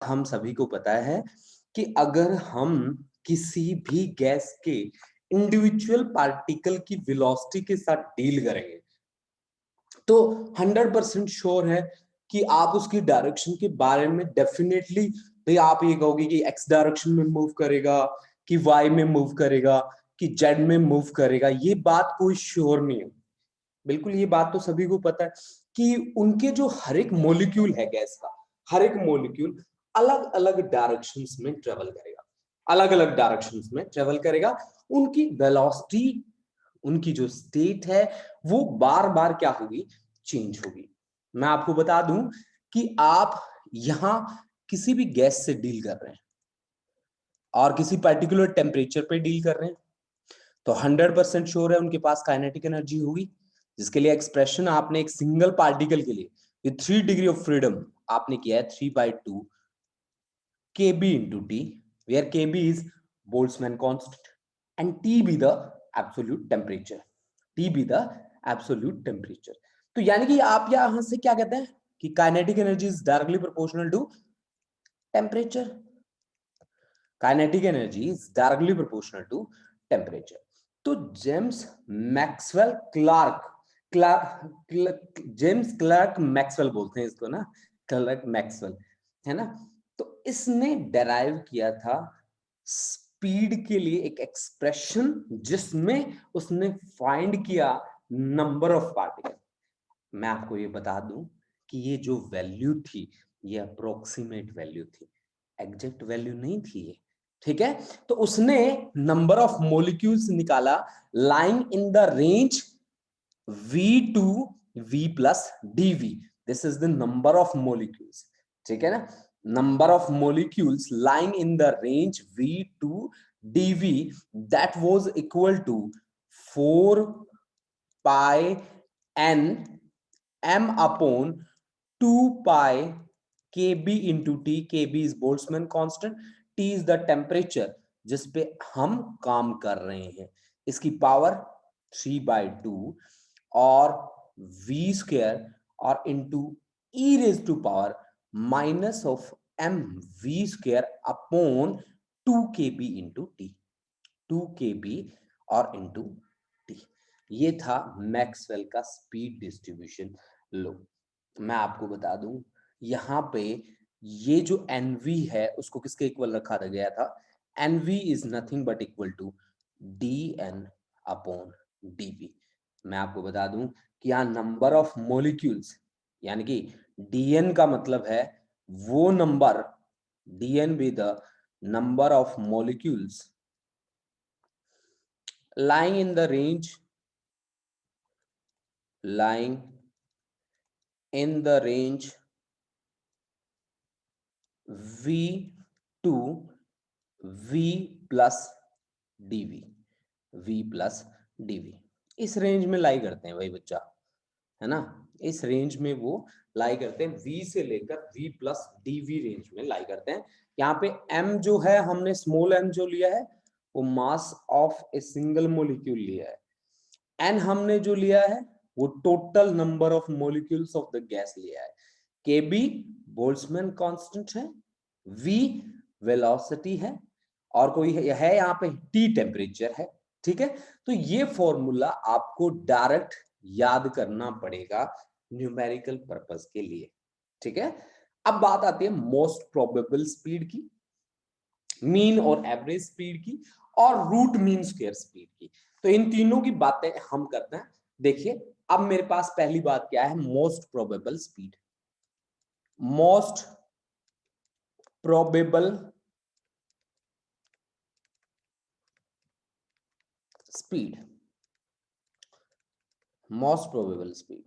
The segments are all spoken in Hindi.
हम सभी को पता है कि अगर हम किसी भी गैस के इंडिविजुअल पार्टिकल की वेलोसिटी के साथ डील करेंगे तो 100% श्योर है कि आप उसकी डायरेक्शन के बारे में डेफिनेटली भाई आप ये कहोगे कि एक्स डायरेक्शन में मूव करेगा कि वाई में मूव करेगा कि जेड में मूव करेगा, ये बात कोई श्योर नहीं है। बिल्कुल ये बात तो सभी को पता है कि उनके जो हर एक मॉलिक्यूल है गैस का, हर एक मॉलिक्यूल अलग अलग डायरेक्शंस में ट्रेवल करेगा, अलग अलग डायरेक्शंस में ट्रेवल करेगा। उनकी वेलोसिटी, उनकी जो स्टेट है वो बार बार क्या होगी, चेंज होगी। मैं आपको बता दूं कि आप यहां किसी भी गैस से डील कर रहे हैं और किसी पर्टिकुलर टेम्परेचर पे डील कर रहे हैं तो 100% श्योर है उनके पास काइनेटिक एनर्जी होगी, जिसके लिए एक्सप्रेशन आपने एक सिंगल पार्टिकल के लिए विद 3 डिग्री ऑफ फ्रीडम आपने किया है 3/2 kb into t, where kb is Boltzmann constant and t be the absolute temperature, t be the absolute temperature। तो यानी कि आप यहां से क्या कहते हैं कि kinetic energy is directly proportional to temperature, kinetic energy is directly proportional to temperature. तो James Maxwell Clerk James Clerk Maxwell बोलते हैं इसको ना, क्लार्क मैक्सवेल है ना। तो इसने डेराइव किया था स्पीड के लिए एक एक्सप्रेशन जिसमें उसने फाइंड किया नंबर ऑफ पार्टिकल। मैं आपको ये बता दूं कि ये जो वैल्यू थी ये अप्रोक्सीमेट वैल्यू थी, एग्जैक्ट वैल्यू नहीं थी ये, ठीक है। तो उसने नंबर ऑफ मॉलिक्यूल्स निकाला lying in the range V2 V plus dV, this is the number of molecules, ठीक है ना, number of molecules lying in the range V2 dV that was equal to 4 pi n m upon 2 pi kb into t, kb is Boltzmann constant, t is the temperature जिस पे हम काम कर रहे हैं, इसकी पावर 3/2 और v स्क्वायर और into e raise to power minus of m v square upon 2 kb into T, 2 kb और इंटू टी। ये था मैक्सवेल का स्पीड डिस्ट्रीब्यूशन लो। मैं आपको बता दूं यहां पे ये जो एनवी है उसको किसके इक्वल रखा गया था, NV is nothing but equal to D N upon DV. मैं आपको बता दूं कि यहाँ नंबर ऑफ मॉलिक्यूल्स यानी कि डीएन का मतलब है वो number, DN be the number of molecules lying in the range, lying in the range V2 V plus dV, V plus dV इस रेंज में लाई करते हैं भाई बच्चा, है ना, इस रेंज में वो लाई करते हैं, V से लेकर V प्लस dV रेंज में लाई करते हैं। यहाँ पे M जो है हमने स्मॉल m जो लिया है वो mass of a single molecule लिया है, n हमने जो लिया है वो total number of molecules of the gas लिया है, kb बोल्ट्जमैन कांस्टेंट है, v वेलोसिटी है और कोई है यहाँ पे t टेम्परेचर है, ठीक है। तो ये फॉर्मूला आपको डायरेक्ट याद करना पड़ेगा न्यूमेरिकल पर्पस के लिए, ठीक है। अब बात आती है मोस्ट प्रोबेबल स्पीड की, मीन और एवरेज स्पीड की और रूट मीन स्क्वायर स्पीड की। तो इन तीनों की बातें हम करते हैं। देखिए अब मेरे पास पहली बात क्या है, most probable speed, most probable speed, most probable speed.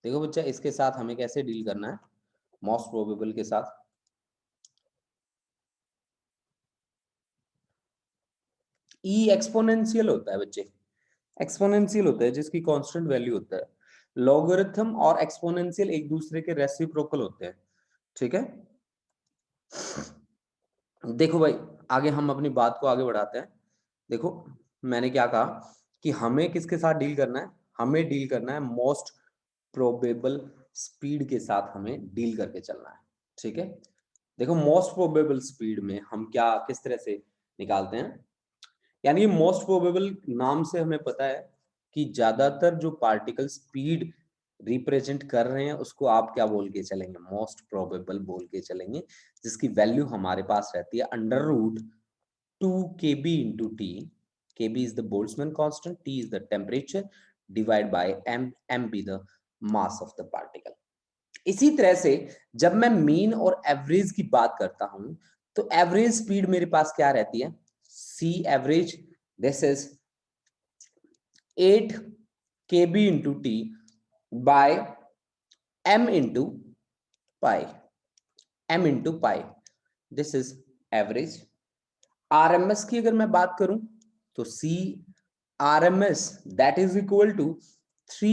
देखो बच्चा इसके साथ हमें कैसे डील करना है, मोस्ट प्रोबेबल के साथ ई एक्सपोनेंशियल होता है बच्चे, एक्सपोनेंशियल होता है जिसकी कांस्टेंट वैल्यू होता है, लॉगरिथम और एक्सपोनेंशियल एक दूसरे के रेसिप्रोकल होते हैं, ठीक है। देखो भाई आगे हम अपनी बात को आगे बढ़ाते हैं। देखो मैंने क्या कहा कि हमें किसके साथ डील करना है, हमें डील करना है मोस्ट प्रोबेबल स्पीड के साथ, हमें डील करके चलना है, ठीक है। देखो मोस्ट प्रोबेबल स्पीड में हम क्या किस तरह से निकालते हैं, यानी मोस्ट प्रोबेबल नाम से हमें पता है कि ज्यादातर जो पार्टिकल स्पीड रिप्रेजेंट कर रहे हैं उसको आप क्या बोल के चलेंगे, मोस्ट प्रोबेबल बोल के चलेंगे, जिसकी वैल्यू हमारे पास रहती है under root 2 kb into t. kb is the Boltzmann constant, t is the temperature, divide by m be the mass of the particle. इसी तरह से जब मैं मीन और एवरेज की बात करता हूं तो एवरेज स्पीड मेरे पास क्या रहती है, c average, this is 8 kb into t by m into pi, m into pi, this is average. RMS की अगर मैं बात करूं तो C RMS that is equal to 3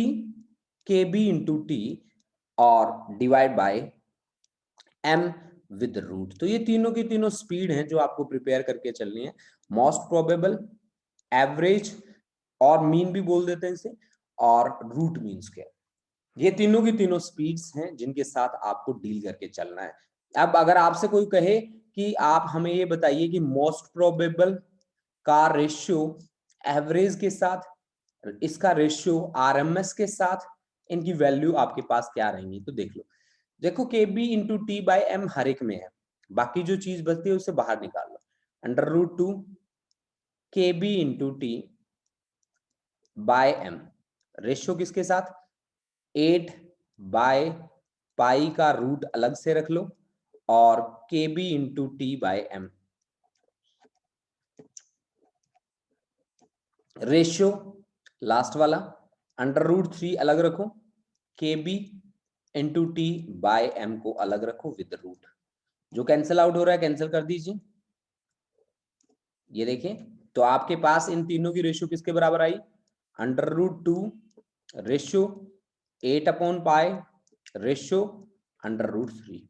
kb into t और divide by m with root. तो ये तीनों की तीनों स्पीड हैं जो आपको प्रिपेयर करके चलनी है, मोस्ट प्रोबेबल, एवरेज और मीन भी बोल देते हैं इसे, और रूट मीन स्क्वायर। ये तीनों की तीनों स्पीड्स हैं जिनके साथ आपको डील करके चलना है। अब अगर आपसे कोई कहे कि आप हमें ये बताइए कि मोस्ट प्रोबेबल का रेशियो एवरेज के साथ, इसका रेशियो आरएमएस के साथ, इनकी वैल्यू आपके पास क्या रहेंगी, तो देख लो। देखो kb into T by M हर एक में है, बाकी जो चीज बचती है उसे बाहर निकाल लो। Under root 2 kb into T by M, ratio किसके साथ, 8 बाय पाई का रूट अलग से रख लो और kb into T by M, ratio last वाला अंडर रूट 3 अलग रखो, kb into T by M को अलग रखो विद रूट। जो कैंसिल आउट हो रहा है कैंसिल कर दीजिए। ये देखिए, तो आपके पास इन तीनों की रेशियो किसके बराबर आई, under root 2 ratio 8 upon pi ratio under root 3।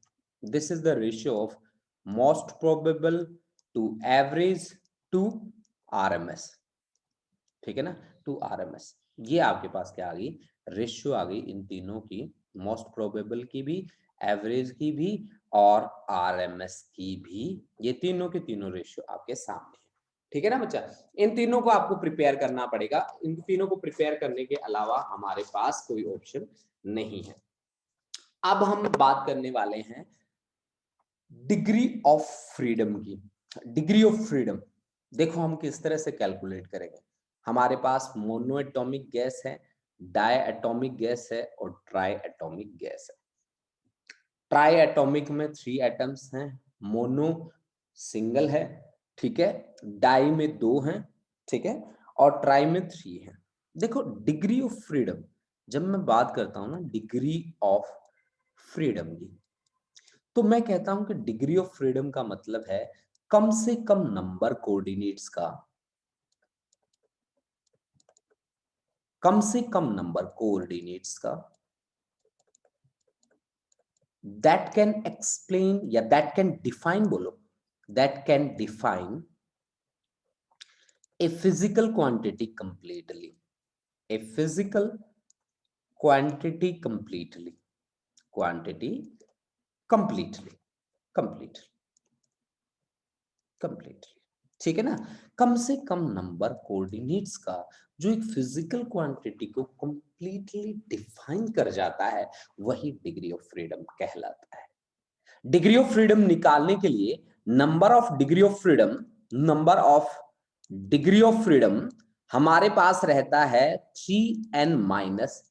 This is the ratio of most probable to average to RMS, ठीक है ना, टू आरएमएस। ये आपके पास क्या आ गई, रेशियो आ गई इन तीनों की, मोस्ट प्रोबेबल की भी, एवरेज की भी और आरएमएस की भी। ये तीनों के तीनों रेशियो आपके सामने है, ठीक है ना बच्चा। इन तीनों को आपको प्रिपेयर करना पड़ेगा, इन तीनों को प्रिपेयर करने के अलावा हमारे पास कोई ऑप्शन नहीं है। अब हम बात करने वाले हैं डिग्री ऑफ फ्रीडम की। डिग्री ऑफ फ्रीडम देखो हम किस तरह से कैलकुलेट करेंगे। हमारे पास मोनो एटॉमिक गैस है, डाई एटॉमिक गैस है और ट्राई एटॉमिक गैस है। ट्राई एटॉमिक में 3 एटम्स हैं, मोनो सिंगल है, ठीक है, डाई में 2 हैं, ठीक है, और ट्राई में 3 है। देखो डिग्री ऑफ फ्रीडम, जब मैं बात करता हूं ना डिग्री ऑफ फ्रीडम की, तो मैं कहता हूं कि डिग्री ऑफ फ्रीडम का मतलब है कम से कम नंबर कोऑर्डिनेट्स का, कम से कम नंबर कोऑर्डिनेट्स का that can explain या that can define, बोलो, that can define a physical quantity completely, a physical quantity completely, quantity completely, completely, completely, ठीक है ना। कम से कम नंबर कोऑर्डिनेट्स का जो एक फिजिकल क्वांटिटी को कंप्लीटली डिफाइन कर जाता है वही डिग्री ऑफ फ्रीडम कहलाता है। डिग्री ऑफ फ्रीडम निकालने के लिए number of degree of freedom, number of degree of freedom हमारे पास रहता है 3n minus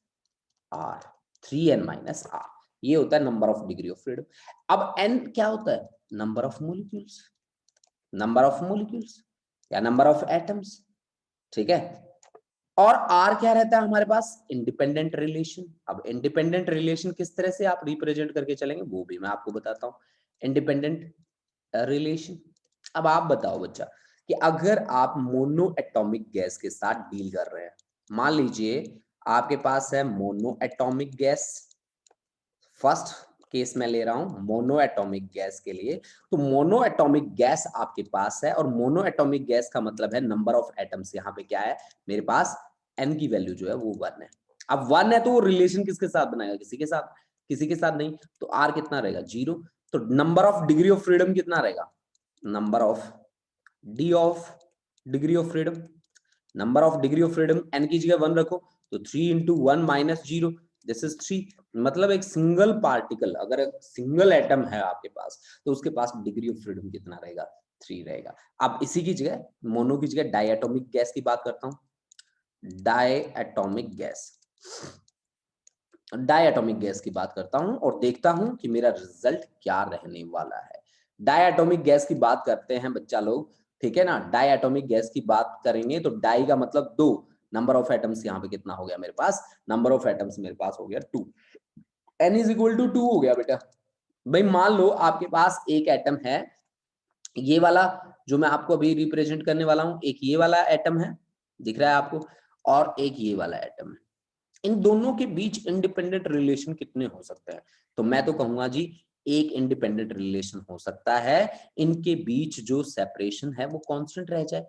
R, 3n minus are, ये होता है number of degree of freedom. अब n क्या होता है, number of molecules, number of molecules या नंबर ऑफ एटम्स, ठीक है। और आर क्या रहता है हमारे पास, इंडिपेंडेंट रिलेशन। अब इंडिपेंडेंट रिलेशन किस तरह से आप रिप्रेजेंट करके चलेंगे वो भी मैं आपको बताता हूं, इंडिपेंडेंट रिलेशन। अब आप बताओ बच्चा कि अगर आप मोनो एटॉमिक गैस के साथ डील कर रहे हैं, मान लीजिए आपके पास है mono atomic gas, first case में ले रहा हूं मोनो एटॉमिक गैस के लिए, तो मोनो एटॉमिक गैस आपके पास है और मोनो एटॉमिक गैस का मतलब है नंबर ऑफ एटम्स यहाँ पे क्या है मेरे पास, n की वैल्यू जो है वो 1 है। अब 1 है तो वो रिलेशन किसके साथ बनाएगा, किसी के साथ, किसी के साथ नहीं, तो r कितना रहेगा 0। तो number of degree of freedom कितना रहेगा, number of D of degree of freedom, number of degree of freedom n की जगह 1 रखो तो 3 इंटू 1 माइनस 0 दिस इज 3। मतलब एक सिंगल पार्टिकल, अगर एक सिंगल एटम है आपके पास तो उसके पास डिग्री ऑफ फ्रीडम कितना रहेगा, 3 रहेगा। अब इसी की जगह मोनो की जगह डायटोमिक गैस की बात करता हूं, डायटोमिक गैस, डायटोमिक गैस की बात करता हूं और देखता हूं कि मेरा रिजल्ट क्या रहने वाला है। डायटोमिक गैस की बात करते हैं बच्चा लोग, ठीक है ना। डायटोमिक गैस की बात करेंगे तो डाई का मतलब 2, नंबर ऑफ एटम्स यहाँ पे कितना हो गया मेरे पास, नंबर ऑफ एटम्स मेरे पास हो गया 2, n इज इक्वल टू 2 हो गया बेटा। भाई मान लो आपके पास एक एटम है, ये वाला जो मैं आपको अभी रिप्रेजेंट करने वाला हूं, एक ये वाला एटम है, दिख रहा है आपको, और एक ये वाला एटम है। इन दोनों के बीच इंडिपेंडेंट रिलेशन कितने हो सकते हैं, तो मैं तो कहूंगा जी एक इंडिपेंडेंट रिलेशन हो सकता है, इनके बीच जो सेपरेशन है वो कांस्टेंट रह जाए,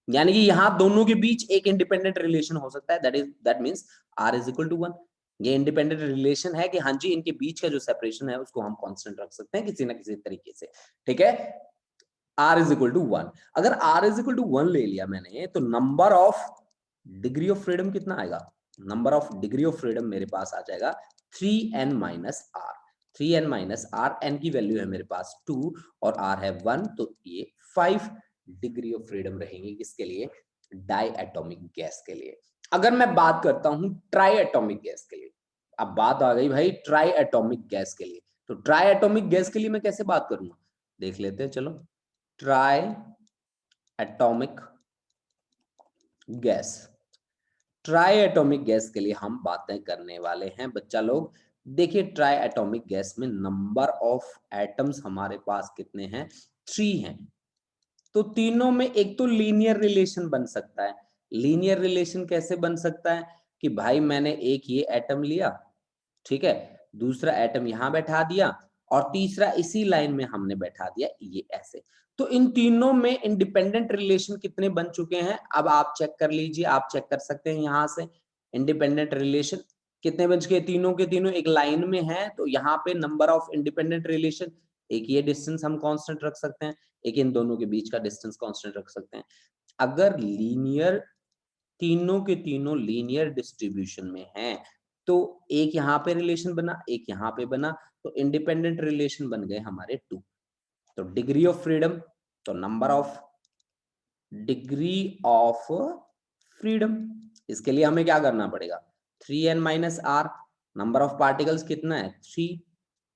यानी कि यहां दोनों के बीच एक इंडिपेंडेंट रिलेशन हो सकता है, that means r is equal to 1। ये इंडिपेंडेंट रिलेशन है कि हाँ जी इनके बीच का जो सेपरेशन है उसको हम कांस्टेंट रख सकते हैं किसी ना किसी तरीके से, ठीक है। r इज इक्वल टू 1, अगर r इज इक्वल टू 1 ले लिया मैंने तो number of degree of freedom कितना आएगा, number of degree of freedom मेरे पास आ जाएगा 3n minus R, 3n minus R, n की वैल्यू है मेरे पास 2 और r है 1, तो ये 5 डिग्री ऑफ फ्रीडम रहेंगी किसके लिए, डाई एटॉमिक गैस के लिए। अगर मैं बात करता हूं ट्राई एटॉमिक गैस के लिए, अब बात आ गई भाई ट्राई एटॉमिक गैस के लिए, तो ट्राई एटॉमिक गैस के लिए मैं कैसे बात करूंगा, देख लेते हैं चलो। Try atomic gas, try atomic gas के लिए हम बातें करने वाले हैं बच्चा लोग। देखिए ट्राई एटॉमिक गैस में नंबर ऑफ एटम्स हमारे पास कितने हैं, 3 हैं। तो तीनों में एक तो लीनियर रिलेशन बन सकता है। लीनियर रिलेशन कैसे बन सकता है कि भाई मैंने एक ये एटम लिया, ठीक है, दूसरा एटम यहां बैठा दिया और तीसरा इसी लाइन में हमने बैठा दिया, ये ऐसे। तो इन तीनों में इंडिपेंडेंट रिलेशन कितने बन चुके हैं, अब आप चेक कर लीजिए, आप चेक कर सकते हैं यहां से इंडिपेंडेंट रिलेशन कितने बन चुके हैं, तीनों के तीनों एक लाइन में है, तो यहाँ पे नंबर ऑफ इंडिपेंडेंट रिलेशन, एक ये डिस्टेंस हम कांस्टेंट रख सकते हैं, एक इन दोनों के बीच का डिस्टेंस कांस्टेंट रख सकते हैं। अगर लीनियर, तीनों के तीनों लीनियर डिस्ट्रीब्यूशन में हैं, तो एक यहाँ पे रिलेशन बना, एक यहाँ पे बना, तो इंडिपेंडेंट रिलेशन बन गए हमारे 2। तो डिग्री ऑफ फ्रीडम, तो number of degree of freedom, इसके लिए हमें क्या करना पड़ेगा, 3n minus R, number of particles कितना है 3,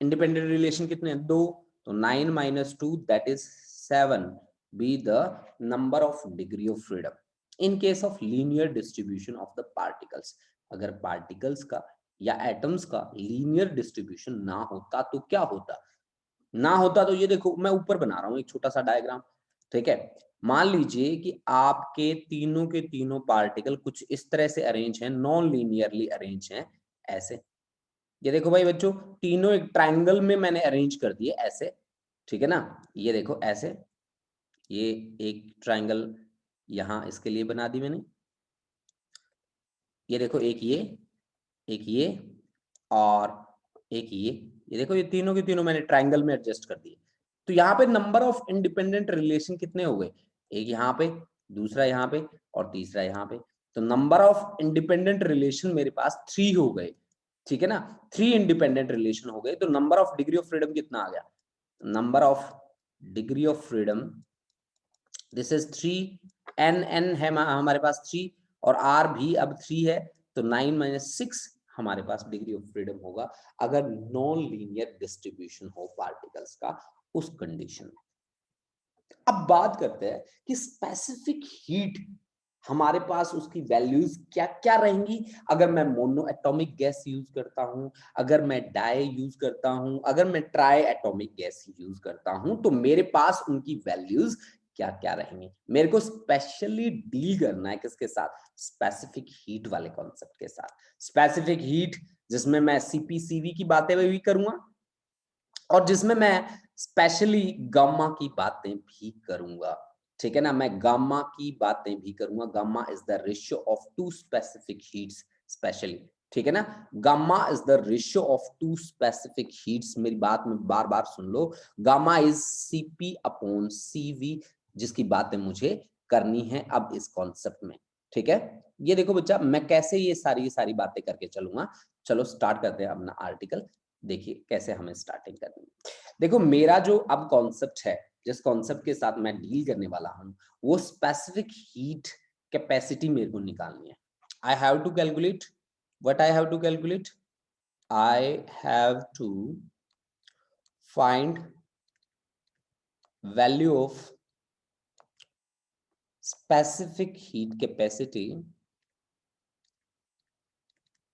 इंडिपेंडेंट रिलेशन कितने हैं 2, तो 9 minus 2 that is 7 B the number of degree of freedom in case of linear distribution of the particles. अगर पार्टिकल्स का या एटम्स का लीनियर डिस्ट्रीब्यूशन ना होता तो क्या होता, ना होता तो ये देखो मैं ऊपर बना रहा हूं एक छोटा सा डायग्राम, ठीक है। मान लीजिए कि आपके तीनों के तीनों पार्टिकल कुछ इस तरह से अरेंज हैं, नॉन लीनियरली अरेंज हैं ऐसे, ये देखो भाई बच्चों तीनों एक ट्राइंगल में मैंने अरेंज कर दिए ऐसे, ठीक है ना, ये देखो ऐसे, ये एक ट्राइंगल यहां इसके लिए बना दी मैंने, ये देखो एक ये और एक ये देखो ये तीनों के तीनों मैंने ट्राइंगल में एडजस्ट कर दिए। तो यहाँ पे नंबर ऑफ इंडिपेंडेंट रिलेशन कितने हो गए, एक यहाँ पे, दूसरा यहाँ पे और तीसरा यहाँ पे, तो नंबर ऑफ इंडिपेंडेंट रिलेशन मेरे पास 3 हो गए, ठीक है ना, 3 इंडिपेंडेंट रिलेशन हो गए। तो number of degree of freedom कितना आ गया, number of degree of freedom this is 3, n है हमारे पास 3 और r भी अब 3 है, तो 9 माइनस 6 हमारे पास डिग्री ऑफ फ्रीडम होगा अगर नॉन लीनियर डिस्ट्रीब्यूशन हो पार्टिकल्स का उस कंडीशन में। अब बात करते हैं कि स्पेसिफिक हीट हमारे पास उसकी वैल्यूज क्या क्या रहेंगी अगर मैं मोनो एटॉमिक गैस यूज करता हूं, अगर मैं डाई यूज करता हूं, अगर मैं ट्राई एटॉमिक गैस यूज करता हूं, तो मेरे पास उनकी वैल्यूज क्या क्या रहेंगी। मेरे को स्पेशली डील करना है किसके साथ, स्पेसिफिक हीट वाले कॉन्सेप्ट के साथ। स्पेसिफिक हीट जिसमें मैं सीपीसीवी की बातें भी करूंगा और जिसमें मैं स्पेशली गामा की बातें भी करूंगा, ठीक है ना, मैं गामा की बातें भी करूंगा। Gamma is the ratio of two specific heats specially, ठीक है ना। Gamma is the ratio of two specific heats, मेरी बात में बार बार सुन लो, gamma is Cp upon Cv, जिसकी बातें मुझे करनी है अब इस कॉन्सेप्ट में। ठीक है, ये देखो बच्चा, मैं कैसे ये सारी बातें करके चलूंगा। चलो स्टार्ट करते हैं अपना आर्टिकल। देखिए कैसे हमें स्टार्टिंग करनी है। देखो मेरा जो अब कॉन्सेप्ट है, जिस कॉन्सेप्ट के साथ मैं डील करने वाला हूं, वो स्पेसिफिक हीट कैपेसिटी मेरे को निकालनी है। I have to calculate, what I have to calculate? I have to find value of specific heat capacity,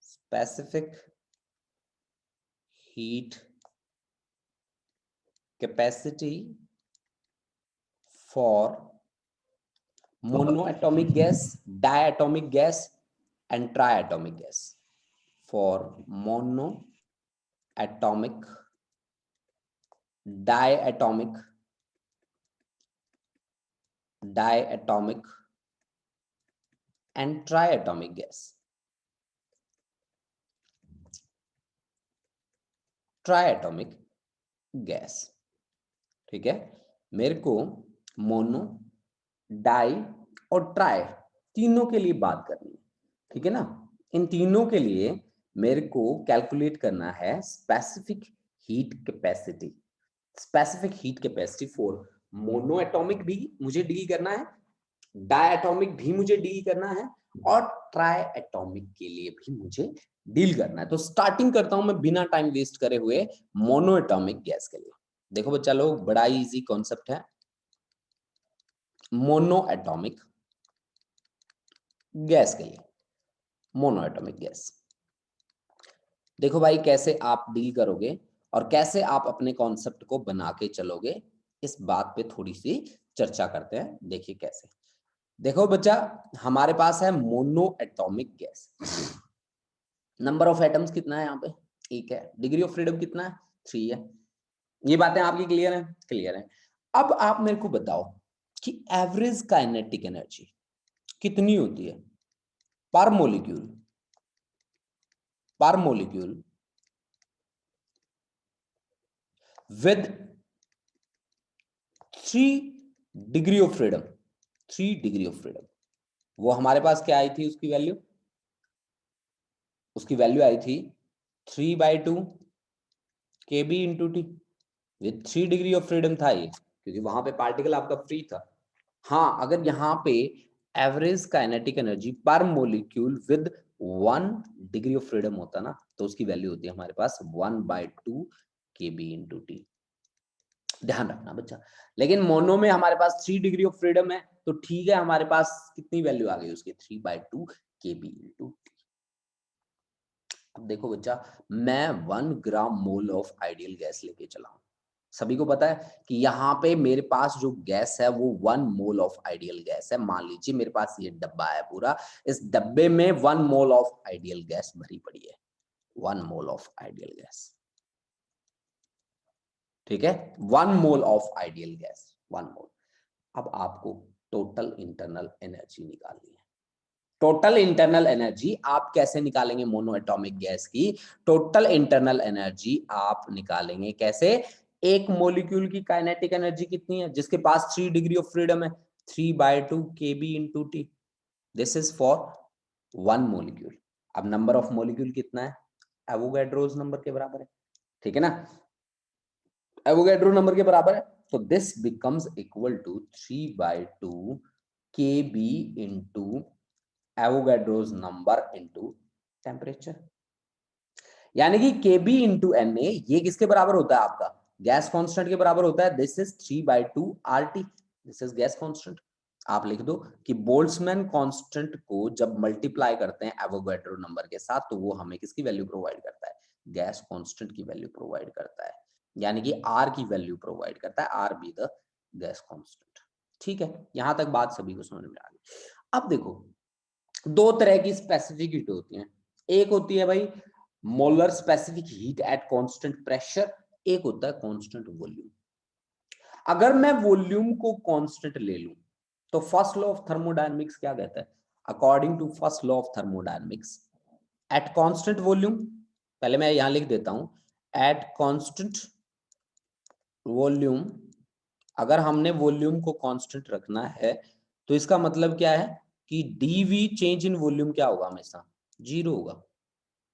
specific heat capacity for monoatomic gas, diatomic gas and triatomic gas. For monoatomic, diatomic and triatomic gas. Triatomic gas, ठीक है। मेरे को मोनो, डाई और ट्राई तीनों के लिए बात करनी है, ठीक है ना। इन तीनों के लिए मेरे को कैलकुलेट करना है specific heat capacity. Specific heat capacity for mono atomic भी मुझे डील करना है, डायटॉमिक भी मुझे डील करना है और ट्राई एटॉमिक के लिए भी मुझे डील करना है। तो स्टार्टिंग करता हूं मैं बिना टाइम वेस्ट करे हुए मोनो एटॉमिक गैस के लिए। देखो बच्चा लोग, बड़ा ही इजी कॉन्सेप्ट है मोनो एटॉमिक गैस के लिए। मोनो एटॉमिक गैस, देखो भाई कैसे आप डील करोगे और कैसे आप अपने कॉन्सेप्ट को बना के चलोगे, इस बात पे थोड़ी सी चर्चा करते हैं। देखिए कैसे, देखो बच्चा, हमारे पास है mono atomic gas. Number of atoms कितना है यहाँ पे? एक है। डिग्री ऑफ फ्रीडम कितना है? 3 है। ये बातें आपकी क्लियर है? क्लियर है। अब आप मेरे को बताओ कि एवरेज काइनेटिक एनर्जी कितनी होती है पर मॉलिक्यूल, पर molecule with 3 degree of freedom. 3 degree of freedom, वो हमारे पास क्या आई थी उसकी वैल्यू? उसकी वैल्यू आई थी 3/2 kb into T. With 3 degree of freedom था ये, क्योंकि वहां पे पार्टिकल आपका फ्री था। हाँ, अगर यहाँ पे एवरेज काइनेटिक एनर्जी पर molecule with 1 degree of freedom होता ना, तो उसकी वैल्यू होती है हमारे पास 1/2 kb इंटू टी। ध्यान रखना बच्चा। लेकिन मोनो में हमारे पास 3 डिग्री ऑफ फ्रीडम है, तो ठीक है, हमारे पास कितनी वैल्यू आ गई उसकी? 3/2 kb इंटू टी। अब देखो बच्चा, मैं 1 ग्राम मोल ऑफ आइडियल गैस लेके चला हूं। सभी को पता है कि यहाँ पे मेरे पास जो गैस है वो 1 मोल ऑफ आइडियल गैस है। मान लीजिए मेरे पास ये डब्बा है पूरा, इस डब्बे में 1 मोल ऑफ आइडियल गैस भरी पड़ी है। 1 मोल ऑफ आइडियल गैस, ठीक है, 1 मोल ऑफ आइडियल गैस, 1 मोल। अब आपको टोटल इंटरनल एनर्जी निकालनी है। टोटल इंटरनल एनर्जी आप कैसे निकालेंगे? मोनो एटॉमिक गैस की टोटल इंटरनल एनर्जी आप निकालेंगे कैसे? एक मॉलिक्यूल की काइनेटिक एनर्जी कितनी है जिसके पास 3 डिग्री ऑफ फ्रीडम है? 3/2 kb into T. This is for 1 molecule. अब नंबर ऑफ मॉलिक्यूल कितना है? एवोगैड्रोस नंबर के बराबर है, ठीक है ना। एवोगैड्रो नंबर के बराबर है, तो this becomes equal to 3/2 kb into Avogadro's number into temperature. यानी कि kb इंटू Na ये किसके बराबर होता है? आपका गैस कांस्टेंट के बराबर होता है। This is 3/2 RT, this is gas constant. आप लिख दो कि बोल्ट्जमैन कांस्टेंट को जब मल्टीप्लाई करते हैं एवोगैड्रो नंबर के साथ, तो वो हमें किसकी वैल्यू प्रोवाइड करता है? गैस कांस्टेंट की वैल्यू प्रोवाइड करता है, यानी कि R की वैल्यू प्रोवाइड करता है। R be the gas constant. ठीक है, यहां तक बात सभी को समझ में आ गई। अब देखो, 2 तरह की स्पेसिफिक हीट होती हैं। एक होती है भाई molar specific heat at constant pressure, एक होता है कांस्टेंट वॉल्यूम। अगर मैं वॉल्यूम को कांस्टेंट ले लूं, तो फर्स्ट लॉ ऑफ थर्मोडायनेमिक्स क्या कहता है? According to first law of thermodynamics, at constant volume, पहले मैं यहां लिख देता हूं, एट कांस्टेंट वॉल्यूम, अगर हमने वॉल्यूम को कांस्टेंट रखना है तो इसका मतलब क्या है कि डीवी चेंज इन वॉल्यूम क्या होगा, हमेशा जीरो होगा।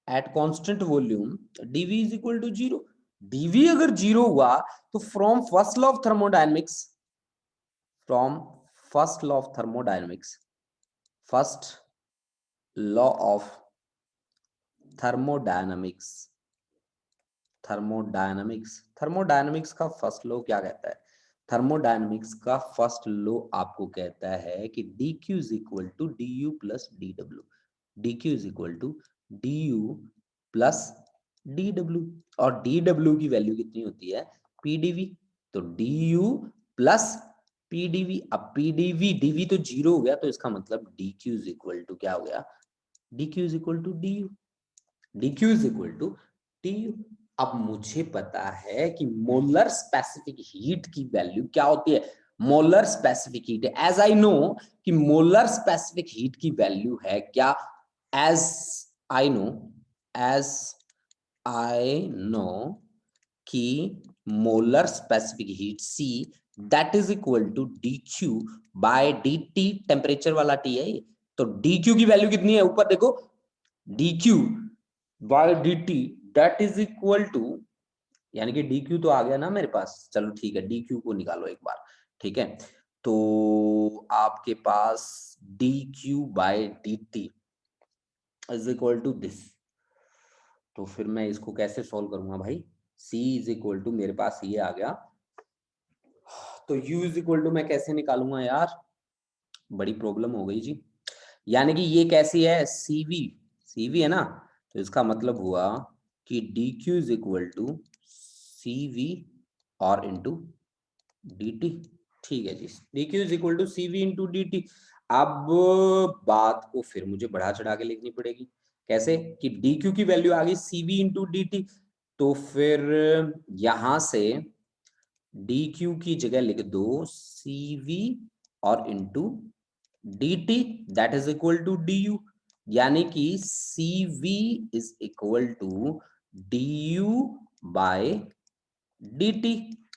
At constant volume DV is equal to zero. DV अगर जीरो हुआ तो from first law of thermodynamics, from first law of thermodynamics, first law of thermodynamics, thermodynamics का फर्स्ट लॉ क्या कहता है? थर्मोडायनामिक्स का फर्स्ट लॉ आपको कहता है कि dq is equal to du plus dw, dq is equal to du plus dw, और dw की वैल्यू कितनी होती है? pdv। तो du प्लस pdv, अब pdv dv तो जीरो हो गया, तो इसका मतलब dq इज इक्वल टू क्या हो गया? dq is equal to du, dq is equal to du। अब मुझे पता है कि मोलर स्पेसिफिक हीट की वैल्यू क्या होती है। Molar specific heat, as I know कि मोलर स्पेसिफिक हीट की वैल्यू है क्या, as I know, as I know कि molar specific heat C that is equal to dq by dt, temperature वाला T है ये। तो dq की वैल्यू कितनी है, ऊपर देखो, dq by dt that is equal to, यानी कि dq तो आ गया ना मेरे पास, चलो ठीक है, dq को निकालो एक बार, ठीक है। तो आपके पास dq by dt is equal to this, तो फिर मैं इसको कैसे सॉल्व करूंगा भाई? c इज इक्वल टू, मेरे पास ये आ गया, तो u इज इक्वल टू मैं कैसे निकालूंगा यार, बड़ी प्रॉब्लम हो गई जी। यानी कि ये कैसी है, cv, cv है ना, तो इसका मतलब हुआ कि dq is equal to cv और इंटू dt, ठीक है जी, dq is equal to cv into dt। अब बात को फिर मुझे बढ़ा चढ़ा के लिखनी पड़ेगी, कैसे कि dq की वैल्यू आ गई cv इंटू dt, तो फिर यहां से dq की जगह लिख दो cv और into dt that is equal to du, यानी कि cv is equal to du by dt।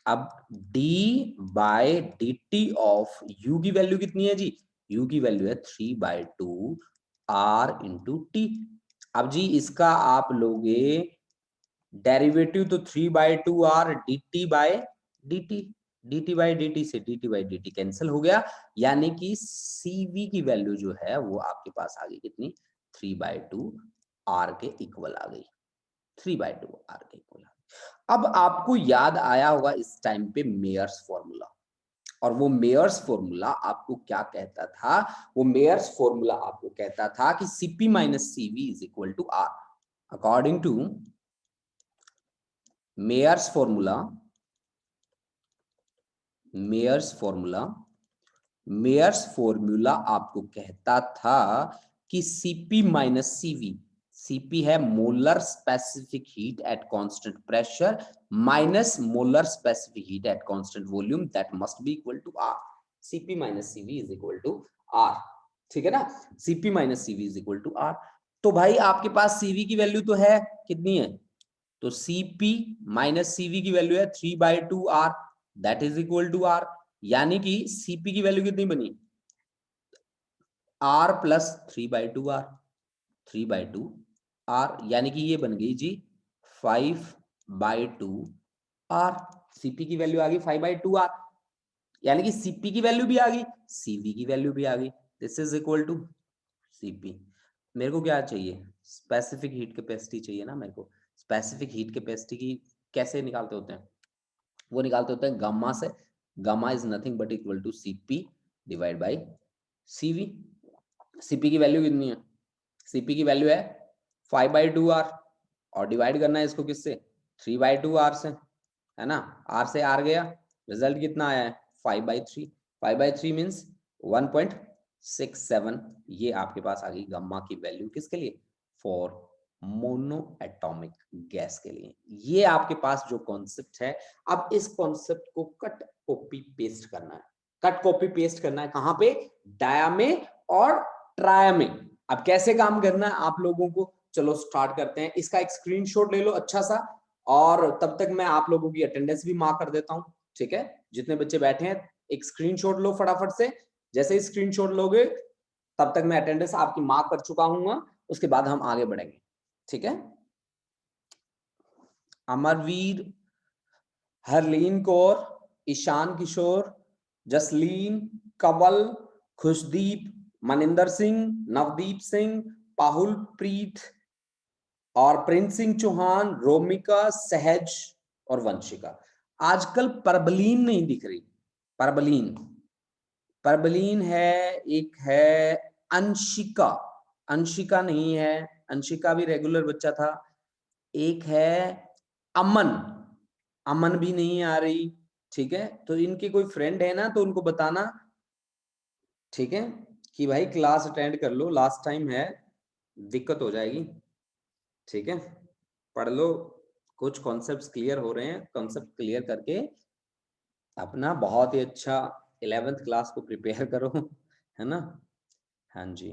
अब d by dt of u की वैल्यू कितनी है जी, u की वैल्यू है 3/2 r इंटू टी। अब जी इसका आप लोगे डेरिवेटिव, तो 3/2 r dt by dt, dt by dt से dt बाय dt कैंसिल हो गया, यानी कि cv की वैल्यू जो है वो आपके पास आ गई कितनी, 3/2 r के इक्वल आ गई, 3/2 r के इक्वल आ गई। अब आपको याद आया होगा इस टाइम पे मेयर्स फॉर्मूला, और वो मेयर्स फॉर्मूला आपको क्या कहता था, वो मेयर्स फॉर्मूला आपको कहता था कि cp minus cv is equal to r। According to Mayer's formula, Mayer's formula, Mayer's formula आपको कहता था कि cp माइनस cv, cp है molar specific heat at constant pressure minus molar specific heat at constant volume, that must be equal to r, cp minus cv is equal to r, ठीक है ना, cp minus cv is equal to r। तो भाई आपके पास cv की वैल्यू तो है, कितनी है, तो cp माइनस cv की वैल्यू है 3/2 r that is equal to r, यानी कि cp की वैल्यू कितनी बनी, r प्लस 3/2 r, 3/2 r, यानी कि ये बन गई जी 5/2 r, cp की वैल्यू आ गई 5/2 r, यानी कि cp की वैल्यू भी आ गई, cv की वैल्यू भी आ गई, this is equal to cp। मेरे को क्या चाहिए, स्पेसिफिक हीट कैपेसिटी चाहिए ना मेरे को। स्पेसिफिक हीट कैपेसिटी की कैसे निकालते होते हैं, वो निकालते होते हैं गामा से, gamma is nothing but equal to cp divide by cv। cp की वैल्यू कितनी है, cp की वैल्यू है 5/2 r, और डिवाइड करना है इसको किससे, 3/2 r से, है ना, r से r गया, रिजल्ट कितना आया है 5/3, 5/3 मीन्स 1.67, ये आपके पास आ गई गामा की वैल्यू, किसके लिए, फॉर मोनो एटॉमिक गैस के लिए। ये आपके पास जो कॉन्सेप्ट है, अब इस कॉन्सेप्ट को कट कॉपी पेस्ट करना है, कट कॉपी पेस्ट करना है कहां पे, डाया में और ट्राया में। अब कैसे काम करना है आप लोगों को, चलो स्टार्ट करते हैं, इसका एक स्क्रीनशॉट ले लो अच्छा सा, और तब तक मैं आप लोगों की अटेंडेंस भी मार्क कर देता हूँ, ठीक है। जितने बच्चे बैठे हैं एक स्क्रीनशॉट लो फटाफट से, जैसे ही स्क्रीनशॉट लोगे तब तक मैं अटेंडेंस आपकी मार्क कर चुका हूँ, उसके बाद हम आगे बढ़ेंगे, ठीक है। अमरवीर, हरलीन कौर, ईशान किशोर, जसलीन, कंवल, खुशदीप, मनिंदर सिंह, नवदीप सिंह, पाहुल प्रीत और प्रिंस सिंह चौहान, रोमिका, सहज और वंशिका। आजकल परबलीन नहीं दिख रही, परबलीन, परबलीन है, एक है अंशिका, अंशिका नहीं है, अंशिका भी रेगुलर बच्चा था, एक है अमन, अमन भी नहीं आ रही, ठीक है। तो इनके कोई फ्रेंड है ना तो उनको बताना, ठीक है, कि भाई क्लास अटेंड कर लो, लास्ट टाइम है, दिक्कत हो जाएगी, ठीक है। पढ़ लो, कुछ कॉन्सेप्ट्स क्लियर हो रहे हैं, कॉन्सेप्ट क्लियर करके अपना बहुत ही अच्छा 11th क्लास को प्रिपेयर करो, है ना। हाँ जी,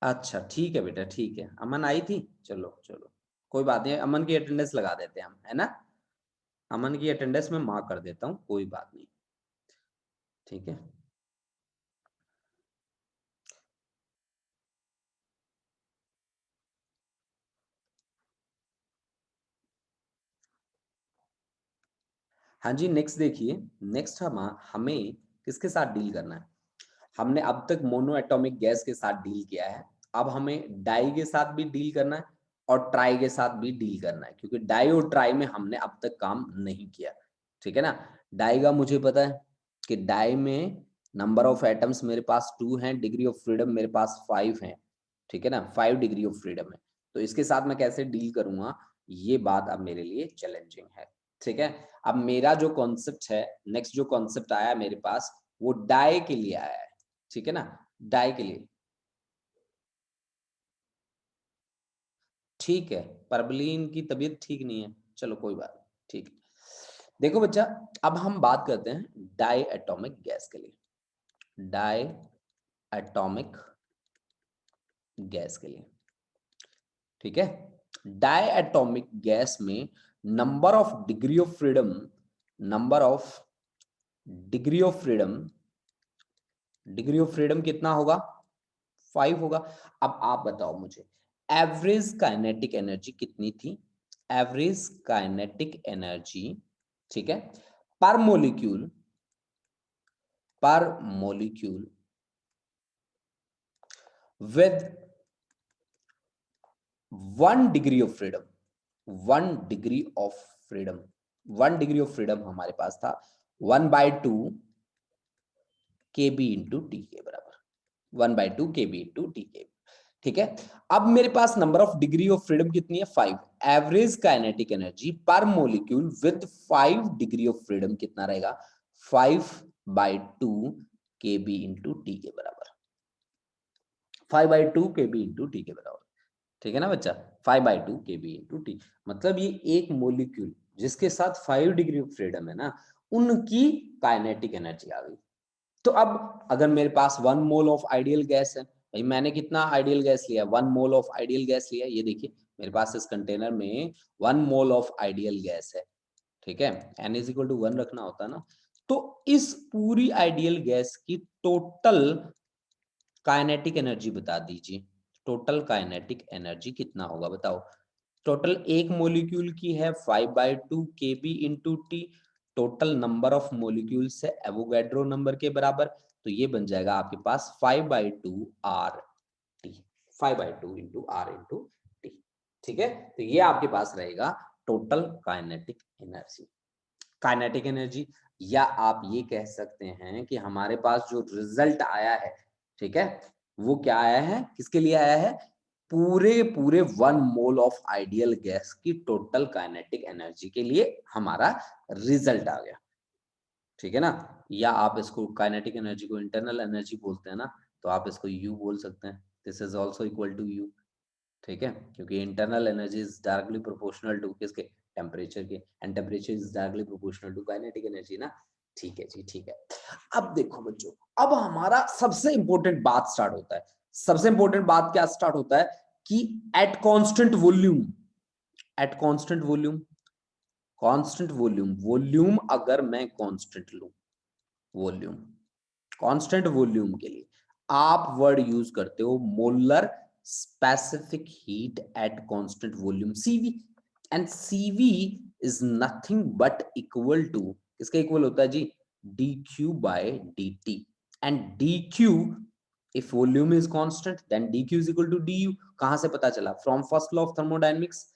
अच्छा ठीक है बेटा, ठीक है, अमन आई थी, चलो चलो कोई बात नहीं, अमन की अटेंडेंस लगा देते हैं हम, है ना, अमन की अटेंडेंस में मार्क कर देता हूँ, कोई बात नहीं, ठीक है। हाँ जी, नेक्स्ट देखिए, नेक्स्ट हमें किसके साथ डील करना है। हमने अब तक मोनो एटॉमिक गैस के साथ डील किया है, अब हमें डाई के साथ भी डील करना है और ट्राई के साथ भी डील करना है, क्योंकि डाई और ट्राई में हमने अब तक काम नहीं किया, ठीक है ना। डाई का मुझे पता है कि डाई में नंबर ऑफ एटम्स मेरे पास 2 हैं, डिग्री ऑफ फ्रीडम मेरे पास 5 है, ठीक है ना, 5 डिग्री ऑफ फ्रीडम है। तो इसके साथ मैं कैसे डील करूंगा, ये बात अब मेरे लिए चैलेंजिंग है, ठीक है। अब मेरा जो कॉन्सेप्ट है, नेक्स्ट जो कॉन्सेप्ट आया मेरे पास, वो डाई के लिए आया है, ठीक है ना, डाई के लिए, ठीक है। परबलीन की तबीयत ठीक नहीं है, चलो कोई बात नहीं, ठीक है। देखो बच्चा, अब हम बात करते हैं डाई एटॉमिक गैस के लिए, डाई एटॉमिक गैस के लिए, ठीक है। डाई एटॉमिक गैस में number of degree of freedom, number of degree of freedom, degree of freedom कितना होगा, 5 होगा। अब आप बताओ मुझे, एवरेज काइनेटिक एनर्जी कितनी थी, एवरेज काइनेटिक एनर्जी, ठीक है, पर मोलिक्यूल, पर molecule with 1 degree of freedom, 1 degree of freedom, 1 degree of freedom हमारे पास था 1/2 kb इंटू टी के बराबर, 1/2 kb इंटू टी के, ठीक है। अब मेरे पास number of degree of freedom कितनी है, 5। Average kinetic energy per molecule with 5 degree of freedom कितना रहेगा, 5/2 kb इंटू टी के बराबर, 5/2 kb इंटू टी के बराबर, ठीक है ना बच्चा, 5/2 kb इंटू टी। मतलब ये एक मोलिक्यूल जिसके साथ 5 डिग्री ऑफ फ्रीडम है ना, उनकी काइनेटिक एनर्जी आ गई। तो अब अगर मेरे पास 1 मोल ऑफ आइडियल गैस है, भाई मैंने कितना आइडियल गैस लिया, 1 मोल ऑफ आइडियल गैस लिया, ये देखिए मेरे पास इस कंटेनर में 1 मोल ऑफ आइडियल गैस है, ठीक है, n इज इक्वल टू 1 रखना होता है ना। तो इस पूरी आइडियल गैस की टोटल काइनेटिक एनर्जी बता दीजिए, टोटल काइनेटिक एनर्जी कितना होगा बताओ। टोटल एक मोलिक्यूल की है 5/2 kb into T, total number of molecules है एवोगैड्रो नंबर के बराबर, तो ये बन जाएगा आपके पास 5/2 R T, 5/2 into R into T, ठीक है। तो ये आपके पास रहेगा total kinetic energy, kinetic energy. या आप ये कह सकते हैं कि हमारे पास जो रिजल्ट आया है, ठीक है, वो क्या आया है, किसके लिए आया है, पूरे पूरे 1 मोल ऑफ आइडियल गैस की टोटल काइनेटिक एनर्जी के लिए हमारा रिजल्ट आ गया, ठीक है ना। या आप इसको काइनेटिक एनर्जी को इंटरनल एनर्जी बोलते हैं ना, तो आप इसको यू बोल सकते हैं, this is also equal to U, ठीक है, क्योंकि internal energy is directly proportional to किसके, टेम्परेचर के, and temperature is directly proportional to kinetic energy ना। ठीक है जी, ठीक है। अब देखो बच्चों, अब हमारा सबसे इंपॉर्टेंट बात स्टार्ट होता है। सबसे इंपॉर्टेंट बात क्या स्टार्ट होता है कि eight constant volume, at constant volume, constant volume, volume अगर मैं कांस्टेंट लूं, वॉल्यूम, कांस्टेंट वॉल्यूम के लिए आप वर्ड यूज करते हो molar specific heat at constant volume, C V. And C V is nothing but equal to, किसका इक्वल होता है जी, dq by dt। And dq, if volume is constant then dq is equal to du। कहां से पता चला, from first law of thermodynamics.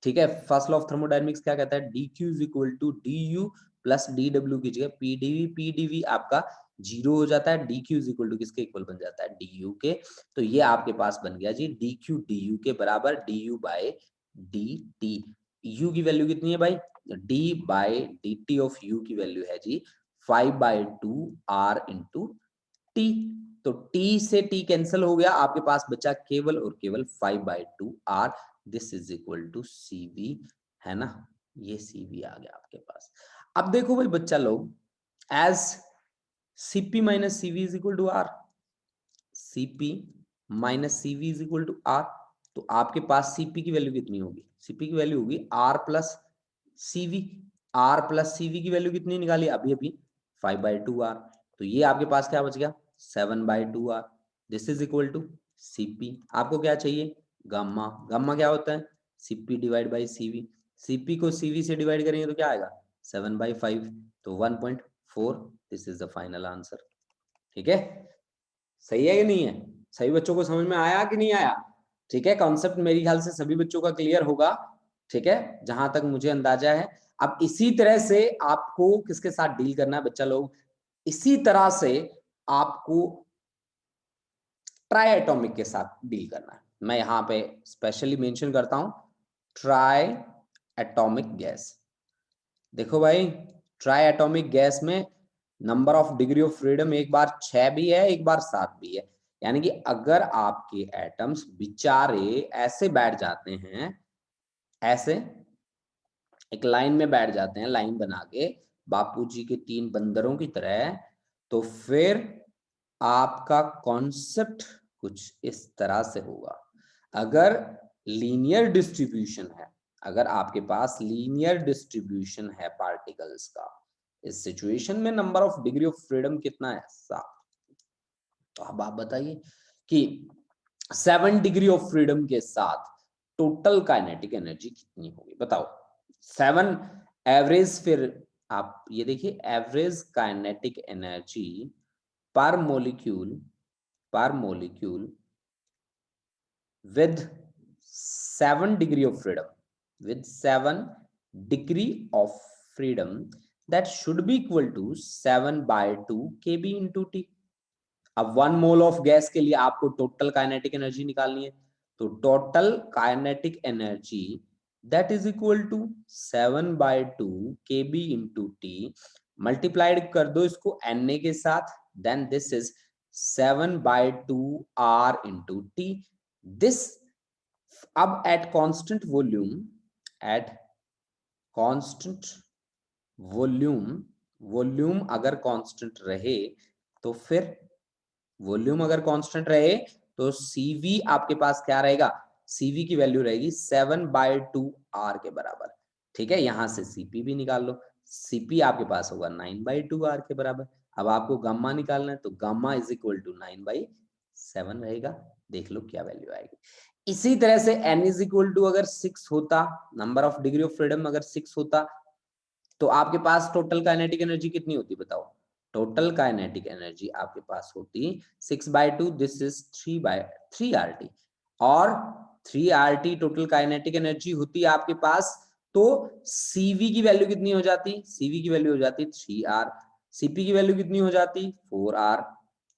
ठीक है, फर्स्ट लॉ ऑफ थर्मोडायनेमिक्स क्या कहता है, dq is equal to du plus dw की जगह pdv आपका जीरो हो जाता है, dq is equal to किसके इक्वल बन जाता है, du के। तो ये आपके पास बन गया जी dq du के बराबर du बाय dt। u की वैल्यू कितनी है भाई, d by dt of u की वैल्यू है जी 5/2 r इंटू t। तो t से t कैंसिल हो गया, आपके पास बचा केवल और केवल 5/2 r। This is equal to cv, है ना, ये cv आ गया आपके पास। अब देखो भाई बच्चा लोग, as cp minus cv is equal to r, cp minus cv is equal to r, तो आपके पास cp की वैल्यू कितनी होगी, cp की वैल्यू होगी r plus cv। r plus cv की वैल्यू कितनी निकाली अभी अभी, 5/2 r। तो ये आपके पास क्या बच गया, 7/2 r। This is equal to cp। आपको क्या चाहिए, गामा। गामा क्या होता है, cp divide by cv। cp को cv से डिवाइड करेंगे तो क्या आएगा, 7/5, तो 1.4। This is the final answer. ठीक है, सही है कि नहीं है, सभी बच्चों को समझ में आया कि नहीं आया। ठीक है, कॉन्सेप्ट मेरे ख्याल से सभी बच्चों का क्लियर होगा। ठीक है, जहां तक मुझे अंदाजा है। अब इसी तरह से आपको किसके साथ डील करना है बच्चा लोग, इसी तरह से आपको ट्राई एटॉमिक के साथ डील करना है। मैं यहां पे स्पेशली मेंशन करता हूं ट्राई एटॉमिक गैस। देखो भाई, ट्राई एटॉमिक गैस में number of degree of freedom एक बार 6 भी है, एक बार 7 भी है। यानी कि अगर आपके एटम्स बेचारे ऐसे बैठ जाते हैं, ऐसे एक लाइन में बैठ जाते हैं, लाइन बना के बापूजी के 3 बंदरों की तरह, तो फिर आपका कॉन्सेप्ट कुछ इस तरह से होगा। अगर लीनियर डिस्ट्रीब्यूशन है, अगर आपके पास लीनियर डिस्ट्रीब्यूशन है पार्टिकल्स का, इस सिचुएशन में number of degree of freedom कितना है, 7। तो अब आप बताइए कि 7 डिग्री ऑफ फ्रीडम के साथ टोटल काइनेटिक एनर्जी कितनी होगी, बताओ। 7 एवरेज, फिर आप ये देखिए average kinetic energy per molecule, पर molecule with 7 degree of freedom, with 7 degree of freedom, that should be equal to 7/2 kb into t। अब 1 मोल ऑफ गैस के लिए आपको टोटल काइनेटिक एनर्जी निकालनी है, तो total kinetic energy that is equal to 7/2 kb into t, multiplied कर दो इसको Na के साथ, then this is 7/2 r into t। This, अब at constant volume, at constant volume, volume अगर कांस्टेंट रहे तो फिर, वॉल्यूम अगर कांस्टेंट रहे तो CV आपके पास क्या रहेगा, CV की वैल्यू रहेगी 7/2 r के बराबर। ठीक है, यहां से CP भी निकाल लो, CP आपके पास होगा 9/2 r के बराबर। अब आपको गामा निकालना है, तो गामा इज इक्वल टू 9/7 रहेगा। देख लो क्या वैल्यू आएगी। इसी तरह से n इज इक्वल टू अगर 6 होता, number of degree of freedom अगर 6 होता, तो आपके पास टोटल काइनेटिक एनर्जी कितनी होती बताओ। टोटल काइनेटिक एनर्जी आपके पास होती 6/2, दिस इज 3/3 RT। और 3 RT टोटल काइनेटिक एनर्जी होती है आपके पास, तो CV की वैल्यू कितनी हो जाती, CV की वैल्यू हो जाती 3R। CP की वैल्यू कितनी हो जाती 4R।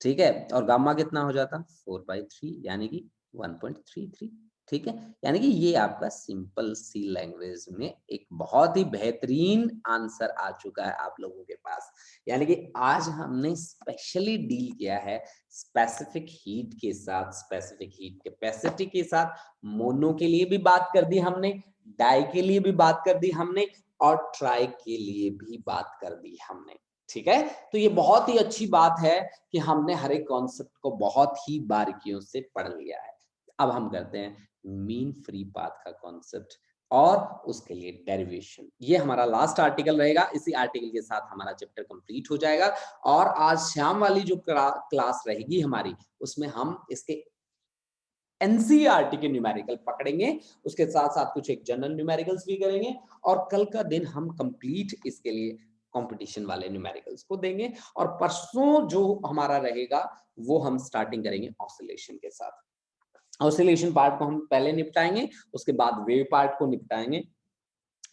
ठीक है, और गामा कितना हो जाता 4/3, यानी कि 1.33। ठीक है, यानी कि ये आपका सिंपल सी लैंग्वेज में एक बहुत ही बेहतरीन आंसर आ चुका है आप लोगों के पास। यानी कि आज हमने स्पेशली डील किया है स्पेसिफिक हीट के साथ, स्पेसिफिक हीट कैपेसिटी के साथ। मोनो के लिए भी बात कर दी हमने, डाई के लिए भी बात कर दी हमने, और ट्राई के लिए भी बात कर दी हमने। ठीक है, तो ये बहुत ही अच्छी बात है कि हमने हर एक कॉन्सेप्ट को बहुत ही बारीकियों से पढ़ लिया है। अब हम करते हैं मीन फ्री पाथ का कॉन्सेप्ट और उसके लिए डेरिवेशन। ये हमारा लास्ट आर्टिकल रहेगा, इसी आर्टिकल के साथ हमारा चैप्टर कंप्लीट हो जाएगा। और आज शाम वाली जो क्लास रहेगी हमारी, उसमें हम इसके एनसीईआरटी के न्यूमेरिकल पकड़ेंगे, उसके साथ साथ कुछ एक जनरल न्यूमेरिकल्स भी करेंगे, और कल का दिन हम कंप्लीट इसके लिए कंपटीशन वाले न्यूमेरिकल्स को देंगे। और परसों जो हमारा रहेगा वो हम स्टार्टिंग करेंगे ऑसिलेशन के साथ। ऑसिलेशन पार्ट को हम पहले निपटाएंगे, उसके बाद वेव पार्ट को निपटाएंगे।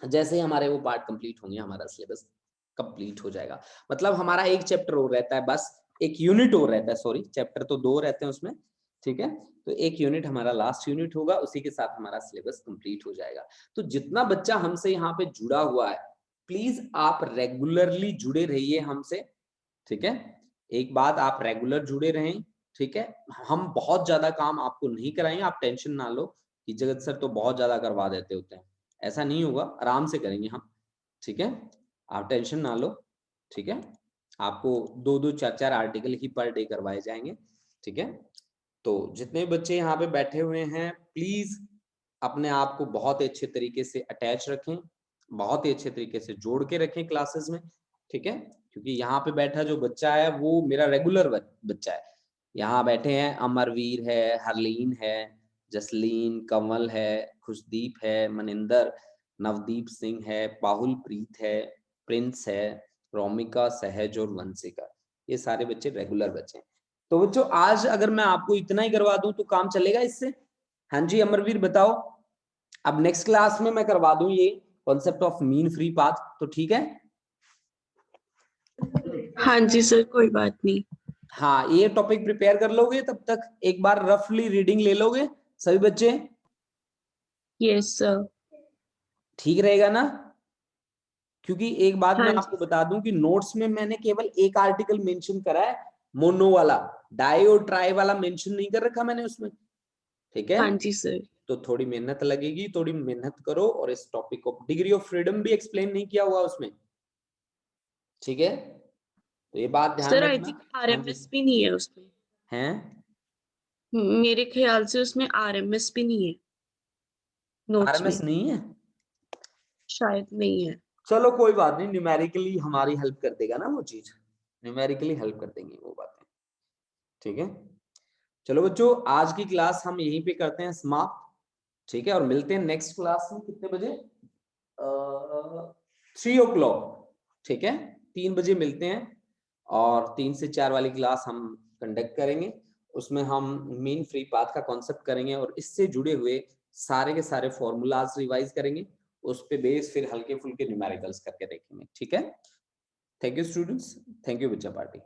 जैसे ही हमारे वो पार्ट कंप्लीट होंगे, हमारा सिलेबस कंप्लीट हो जाएगा। मतलब हमारा एक चैप्टर और रहता है, बस एक यूनिट और रहता है, सॉरी चैप्टर तो 2 रहते हैं उसमें, ठीक है। तो एक यूनिट हमारा लास्ट यूनिट होगा, उसी के साथ हमारा सिलेबस कंप्लीट हो जाएगा। तो जितना बच्चा हमसे यहाँ पे जुड़ा हुआ है, प्लीज आप रेगुलरली जुड़े रहिए हमसे, ठीक है। एक बात, आप रेगुलर जुड़े रहें, ठीक है। हम बहुत ज्यादा काम आपको नहीं कराएंगे, आप टेंशन ना लो कि जगत सर तो बहुत ज्यादा करवा देते होते हैं, ऐसा नहीं होगा, आराम से करेंगे हम, ठीक है। आप टेंशन ना लो, ठीक है। आपको 2-2 4-4 आर्टिकल ही पर डे करवाए जाएंगे, ठीक है। तो जितने बच्चे यहाँ पे बैठे हुए हैं, प्लीज अपने आप को बहुत ही अच्छे तरीके से अटैच रखें, बहुत ही अच्छे तरीके से जोड़ के रखें क्लासेस में, ठीक है। क्योंकि यहाँ पे बैठा जो बच्चा है वो मेरा रेगुलर बच्चा है। यहाँ बैठे हैं अमरवीर है, हरलीन है, जसलीन, कमल है, खुशदीप है, मनिंदर, नवदीप सिंह है, पाहुल प्रीत है, प्रिंस है, रोमिका, सहज और वंशिका। ये सारे बच्चे रेगुलर बच्चे हैं। तो बच्चों आज अगर मैं आपको इतना ही करवा दूं तो काम चलेगा इससे? हाँ जी अमरवीर बताओ। अब नेक्स्ट क्लास में मैं करवा दूं ये concept of mean free path, तो ठीक है? हाँ जी सर, कोई बात नहीं। हाँ, ये टॉपिक प्रिपेयर कर लोगे, तब तक एक बार रफली रीडिंग ले लोगे सभी बच्चे? Yes sir. ठीक रहेगा ना? क्योंकि एक बात हाँ मैं जी आपको बता दूं कि नोट्स में मैंने केवल एक आर्टिकल मेंशन करा है, मोनो वाला, डाई और ट्राई वाला मेंशन नहीं कर रखा मैंने उसमें, ठीक है। हाँ जी सर। तो थोड़ी मेहनत लगेगी, थोड़ी मेहनत करो, और इस टॉपिक को, डिग्री ऑफ फ्रीडम भी एक्सप्लेन नहीं किया हुआ उसमें, ठीक है। तो ये बात ध्यान सर आई रखना। थिंक हाँ जी, आरएमएस भी नहीं है उसमें। हैं? मेरे ख्याल से उसमें आरएमएस भी नहीं है नोट्स में। आरएमएस नहीं है? शायद नहीं है। चलो कोई बात नहीं, न्यूमेरिकली हमारी हेल्प कर देगा ना वो चीज, न्यूमेरिकली हेल्प कर देंगी वो बातें, ठीक है। चलो बच्चों, आज की क्लास हम यहीं पे करते हैं समाप्त, ठीक है। और मिलते हैं नेक्स्ट क्लास में कितने बजे? 3 o'clock, ठीक है। 3 बजे मिलते हैं, और 3 से 4 वाली क्लास हम कंडक्ट करेंगे। उसमें हम मीन फ्री पाथ का कॉन्सेप्ट करेंगे, और इससे जुड़े हुए सारे के सारे फॉर्मूलाज रिवाइज करेंगे, उस पे बेस फिर हल्के फुल्के न्यूमेरिकल्स करके देखेंगे, ठीक है। Thank you students, thank you बच्चा पार्टी।